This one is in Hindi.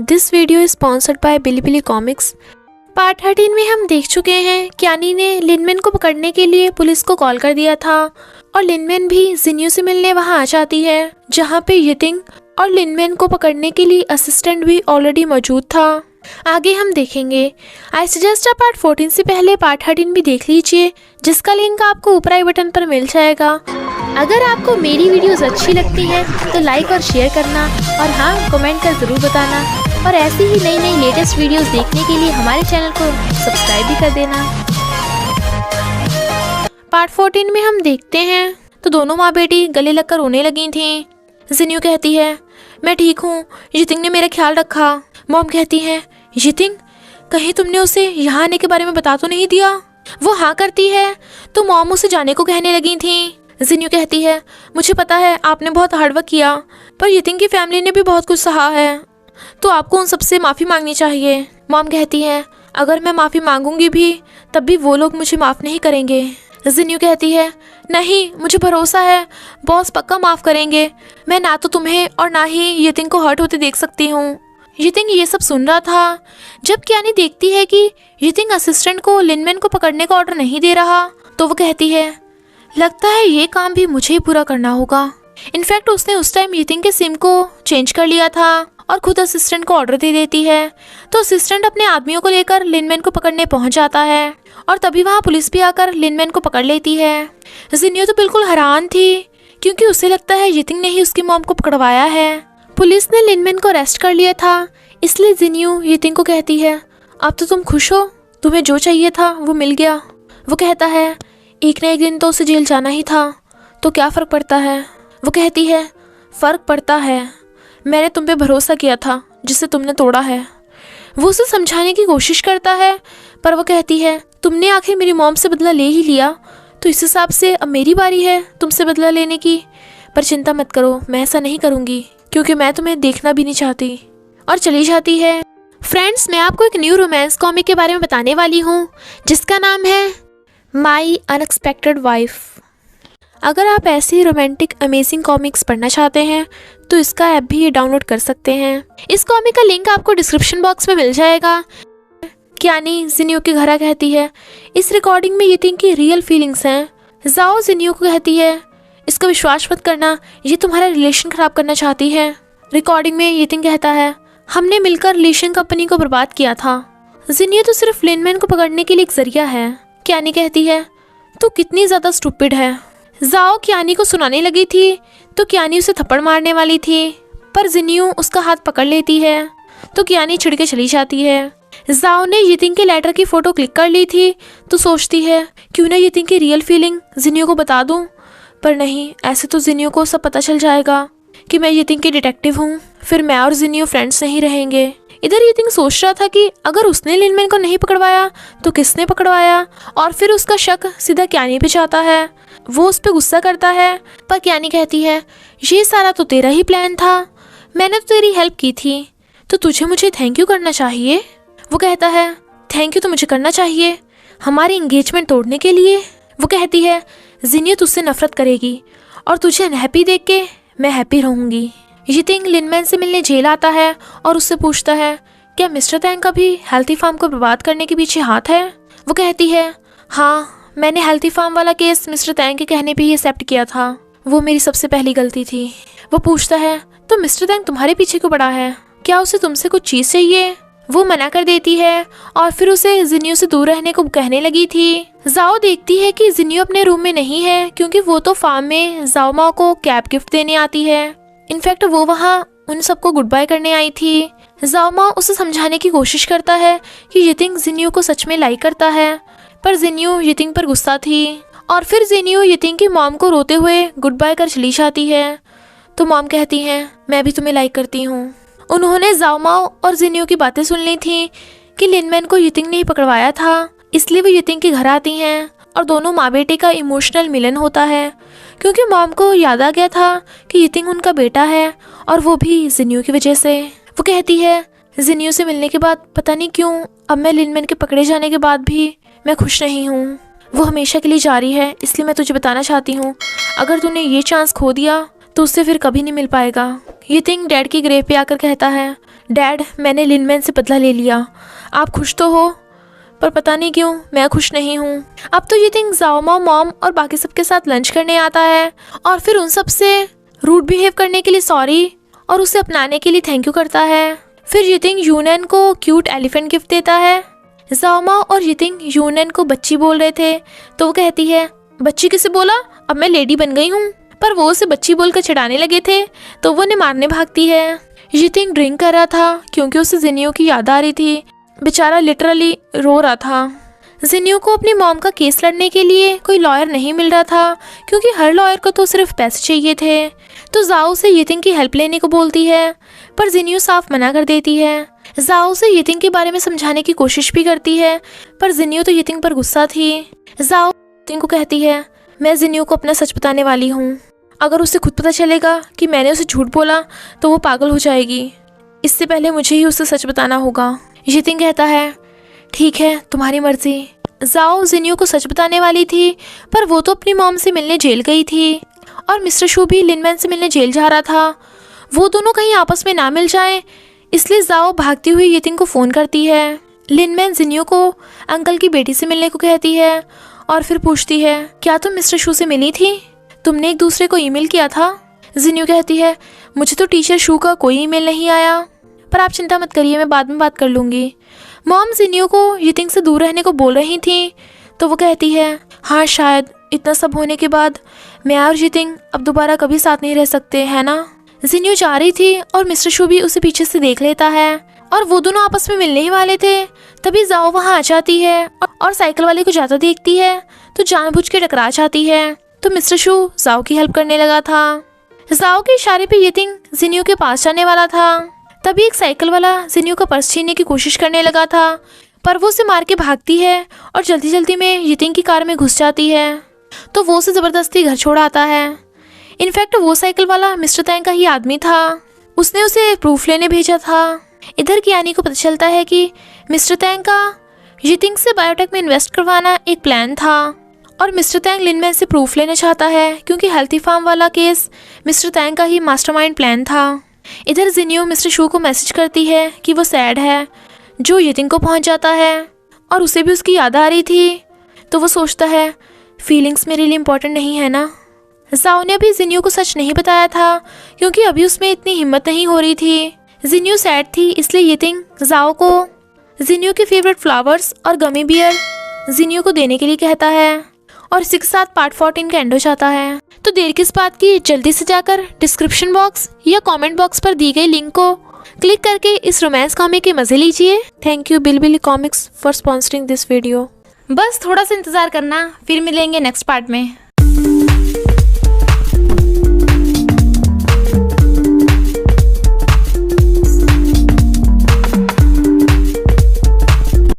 This video is sponsored by Bilibili comics. Part 13 में हम देख चुके हैं कि यानी ने लिनमेन को पकड़ने के लिए पुलिस को कॉल कर दिया था और लिनमेन भी जिन्यू से मिलने वहां आ जाती है, जहां पे यितिंग और लिनमेन को पकड़ने के लिए असिस्टेंट भी ऑलरेडी मौजूद था। आगे हम देखेंगे। आई सजेस्ट आप पार्ट 14 से पहले पार्ट 13 भी देख लीजिए, जिसका लिंक आपको ऊपर आई बटन पर मिल जाएगा। अगर आपको मेरी वीडियोस अच्छी लगती हैं तो लाइक और शेयर करना और हाँ, कमेंट कर ज़रूर बताना और ऐसी ही नई नई लेटेस्ट वीडियोस देखने के लिए हमारे चैनल को सब्सक्राइब भी कर देना। पार्ट 14 में हम देखते हैं तो दोनों माँ बेटी गले लगकर रोने लगी थीं। जिन्यू कहती है, मैं ठीक हूँ, यितिंग ने मेरा ख्याल रखा। मॉम कहती है, यितिंग, कहीं तुमने उसे यहाँ आने के बारे में बता तो नहीं दिया? वो हाँ करती है तो मॉम उसे जाने को कहने लगी थी। जिन्यू कहती है, मुझे पता है आपने बहुत हार्डवर्क किया, पर यितिंग की फैमिली ने भी बहुत कुछ सहा है, तो आपको उन सबसे माफ़ी मांगनी चाहिए। मॉम कहती है, अगर मैं माफ़ी मांगूंगी भी तब भी वो लोग मुझे माफ़ नहीं करेंगे। जिन्यू कहती है, नहीं, मुझे भरोसा है, बॉस पक्का माफ़ करेंगे। मैं ना तो तुम्हें और ना ही यितिंग को हर्ट होते देख सकती हूँ। यितिंग ये सब सुन रहा था जब कियानी देखती है कि यितिंग असिस्टेंट को लिनमेन को पकड़ने का ऑर्डर नहीं दे रहा, तो वो कहती है, लगता है ये काम भी मुझे ही पूरा करना होगा। इनफैक्ट उसने उस टाइम यितिंग के सिम को चेंज कर लिया था और खुद असिस्टेंट को ऑर्डर दे देती है। तो असिस्टेंट अपने आदमियों को लेकर लिनमेन को पकड़ने पहुंच जाता है और तभी वहां पुलिस भी आकर लिनमेन को पकड़ लेती है। जिन्यू तो बिल्कुल हैरान थी क्योंकि उसे लगता है यितिंग ने ही उसकी मॉम को पकड़वाया है। पुलिस ने लिनमेन को अरेस्ट कर लिया था, इसलिए जिन्यू यितिंग को कहती है, अब तो तुम खुश हो, तुम्हें जो चाहिए था वो मिल गया। वो कहता है, एक ना एक दिन तो उसे जेल जाना ही था, तो क्या फ़र्क पड़ता है? वो कहती है, फ़र्क पड़ता है, मैंने तुम पे भरोसा किया था जिसे तुमने तोड़ा है। वो उसे समझाने की कोशिश करता है, पर वो कहती है, तुमने आखिर मेरी मॉम से बदला ले ही लिया, तो इस हिसाब से अब मेरी बारी है तुमसे बदला लेने की। पर चिंता मत करो, मैं ऐसा नहीं करूँगी क्योंकि मैं तुम्हें देखना भी नहीं चाहती। और चली जाती है। फ्रेंड्स, मैं आपको एक न्यू रोमांस कॉमिक के बारे में बताने वाली हूँ, जिसका नाम है माई अनएक्सपेक्टेड वाइफ। अगर आप ऐसी रोमांटिक अमेजिंग कॉमिक्स पढ़ना चाहते हैं तो इसका ऐप भी डाउनलोड कर सकते हैं। इस कॉमिक का लिंक आपको डिस्क्रिप्शन बॉक्स में मिल जाएगा। कियानी जिन्यू के घर कहती है, इस रिकॉर्डिंग में यितिंग की रियल फीलिंग्स हैं। जाओ जिन्यू को कहती है, इसका विश्वास मत करना, ये तुम्हारा रिलेशन खराब करना चाहती है। रिकॉर्डिंग में यितिंग कहता है, हमने मिलकर लीशिंग कंपनी को बर्बाद किया था। जिन्यू तो सिर्फ लिनमेन को पकड़ने के लिए एक जरिया है। कियानी कहती है, तू कितनी ज़्यादा स्टूपिड है। जाओ कियानी को सुनाने लगी थी तो कियानी उसे थप्पड़ मारने वाली थी, पर जिन्यू उसका हाथ पकड़ लेती है तो कियानी छिड़ के चली जाती है। जाओ ने यितिंग के लेटर की फ़ोटो क्लिक कर ली थी तो सोचती है, क्यों ना यितिंग की रियल फीलिंग जिन्यू को बता दूँ, पर नहीं, ऐसे तो जिन्यू को सब पता चल जाएगा कि मैं यितिंग की डिटेक्टिव हूँ, फिर मैं और जिन्यू फ्रेंड्स नहीं रहेंगे। इधर यितिंग सोच रहा था कि अगर उसने लिनमेन को नहीं पकड़वाया तो किसने पकड़वाया, और फिर उसका शक सीधा कियानी पे जाता है। वो उस पर गुस्सा करता है, पर कियानी कहती है, ये सारा तो तेरा ही प्लान था, मैंने तो तेरी हेल्प की थी, तो तुझे मुझे थैंक यू करना चाहिए। वो कहता है, थैंक यू तो मुझे करना चाहिए हमारी इंगेजमेंट तोड़ने के लिए। वो कहती है, जिन्यू तुझसे नफरत करेगी और तुझे अनहैप्पी देख के मैं हैप्पी रहूँगी। यितिंग लिनमेन से मिलने जेल आता है और उससे पूछता है, क्या मिस्टर तैंग का भी हेल्थी फार्म को बर्बाद करने के पीछे हाथ है? वो कहती है, हाँ, मैंने हेल्थी फार्म वाला केस मिस्टर तैंग के कहने पे ही एक्सेप्ट किया था, वो मेरी सबसे पहली गलती थी। वो पूछता है, तो मिस्टर तैंग तुम्हारे पीछे क्यों पड़ा है? क्या उसे तुमसे कुछ चीज़ चाहिए? वो मना कर देती है और फिर उसे जिन्यू से दूर रहने को कहने लगी थी। जाओ देखती है कि जिन्यू अपने रूम में नहीं है क्योंकि वो तो फार्म में जाओ माँ को कैब गिफ्ट देने आती है। इनफैक्ट वो वहाँ उन सबको गुड बाय करने आई थी। जाओ माँ उसे समझाने की कोशिश करता है कि यितिंग जिन्यू को सच में लाइक करता है, पर जिन्यू यितिंग पर गुस्सा थी। और फिर जिन्यू यितिंग की मॉम को रोते हुए गुड बाय कर चली जाती है। तो मॉम कहती हैं, मैं भी तुम्हें लाइक करती हूँ। उन्होंने जाओ माँ और जिन्यू की बातें सुन ली थी कि लिनमेन को यितिंग ने ही पकड़वाया था, इसलिए वो यितिंग के घर आती हैं और दोनों माँ बेटे का इमोशनल मिलन होता है, क्योंकि मॉम को याद आ गया था कि यितिंग उनका बेटा है और वो भी जिन्यू की वजह से। वो कहती है, जिन्यू से मिलने के बाद पता नहीं क्यों अब मैं लिनमेन के पकड़े जाने के बाद भी मैं खुश नहीं हूँ। वो हमेशा के लिए जारी है, इसलिए मैं तुझे बताना चाहती हूँ, अगर तूने ये चांस खो दिया तो उससे फिर कभी नहीं मिल पाएगा। यितिंग डैड की ग्रेव पे आकर कहता है, डैड, मैंने लिनमैन से बदला ले लिया। आप खुश तो हो, पर पता नहीं क्यों मैं खुश नहीं हूँ। अब तो जितिंग जाओमा, मॉम और बाकी सबके साथ लंच करने आता है और फिर उन सब से रूड बिहेव करने के लिए सॉरी और उसे अपनाने के लिए थैंक यू करता है। फिर जितिंग यूनन को क्यूट एलिफेंट गिफ्ट देता है। जाओमा और जितिंग यूनन को बच्ची बोल रहे थे तो वो कहती है, बच्ची किसे बोला? अब मैं लेडी बन गई हूँ। पर वो उसे बच्ची बोलकर चिढ़ाने लगे थे तो वो उन्हें मारने भागती है। जितिंग ड्रिंक कर रहा था क्योंकि उसे जिनियो की याद आ रही थी। बेचारा लिटरली रो रहा था। जिनियो को अपनी मॉम का केस लड़ने के लिए कोई लॉयर नहीं मिल रहा था क्योंकि हर लॉयर को तो सिर्फ पैसे चाहिए थे। तो जाओ से यितिंग की हेल्प लेने को बोलती है पर जिनियो साफ मना कर देती है। जाओ से यितिंग के बारे में समझाने की कोशिश भी करती है पर जिनियो तो यितिंग पर गुस्सा थी। जाओ यितिंग को कहती है, मैं जिनियो को अपना सच बताने वाली हूँ। अगर उसे खुद पता चलेगा कि मैंने उसे झूठ बोला तो वो पागल हो जाएगी। इससे पहले मुझे ही उसे सच बताना होगा। यितिंग कहता है, ठीक है, तुम्हारी मर्जी। जाओ जिनियो को सच बताने वाली थी पर वो तो अपनी मॉम से मिलने जेल गई थी और मिस्टर शू भी लिनमैन से मिलने जेल जा रहा था। वो दोनों कहीं आपस में ना मिल जाएं, इसलिए जाओ भागती हुई यितिंग को फ़ोन करती है। लिनमैन जिनियो को अंकल की बेटी से मिलने को कहती है और फिर पूछती है, क्या तुम मिस्टर शू से मिली थी? तुमने एक दूसरे को ईमेल किया था? जिनियो कहती है, मुझे तो टीचर शू का कोई ईमेल नहीं आया, पर आप चिंता मत करिए, मैं बाद में बात कर लूँगी। मॉम जिनियो को यितिंग से दूर रहने को बोल रही थी तो वो कहती है, हाँ शायद इतना सब होने के बाद मैं और यितिंग अब दोबारा कभी साथ नहीं रह सकते, है ना? जिनियो जा रही थी और मिस्टर शू भी उसे पीछे से देख लेता है और वो दोनों आपस में मिलने ही वाले थे। तभी जाओ वहाँ आ जाती है और साइकिल वाले को जाता देखती है तो जानबूझ के टकरा जाती है। तो मिस्टर शू जाओ की हेल्प करने लगा था। जाओ के इशारे पे यितिंग जिनियो के पास जाने वाला था। तभी एक साइकिल वाला जिनियो का पर्स छीनने की कोशिश करने लगा था पर वो उसे मार के भागती है और जल्दी जल्दी में यितिंग की कार में घुस जाती है तो वो उसे ज़बरदस्ती घर छोड़ आता है। इनफैक्ट वो साइकिल वाला मिस्टर तैंग का ही आदमी था। उसने उसे प्रूफ लेने भेजा था। इधर कियानी को पता चलता है कि मिस्टर तैंग का यितिंग से बायोटेक में इन्वेस्ट करवाना एक प्लान था और मिस्टर तैंग लिनमैन से प्रूफ लेना चाहता है क्योंकि हेल्थी फार्म वाला केस मिस्टर तैंग का ही मास्टरमाइंड प्लान था। इधर जिनियो मिस्टर शू को मैसेज करती है कि वो सैड है, जो यितिंग को पहुंच जाता है और उसे भी उसकी याद आ रही थी तो वो सोचता है, फीलिंग्स मेरे लिए इम्पोर्टेंट नहीं है ना। जाओ ने अभी जिनियो को सच नहीं बताया था क्योंकि अभी उसमें इतनी हिम्मत नहीं हो रही थी। जिनियो सैड थी इसलिए यितिंग जाओ को जिनियो के फेवरेट फ्लावर्स और गमी बियर जिनियो को देने के लिए कहता है और इसी के साथ पार्ट 14 का एंड हो जाता है। तो देर किस बात की, जल्दी से जाकर डिस्क्रिप्शन बॉक्स या कमेंट बॉक्स पर दी गई लिंक को क्लिक करके इस रोमांस कॉमिक के मजे लीजिए। Thank you Bilibili comics for sponsoring this video. बस थोड़ा सा इंतज़ार करना, फिर मिलेंगे नेक्स्ट पार्ट में।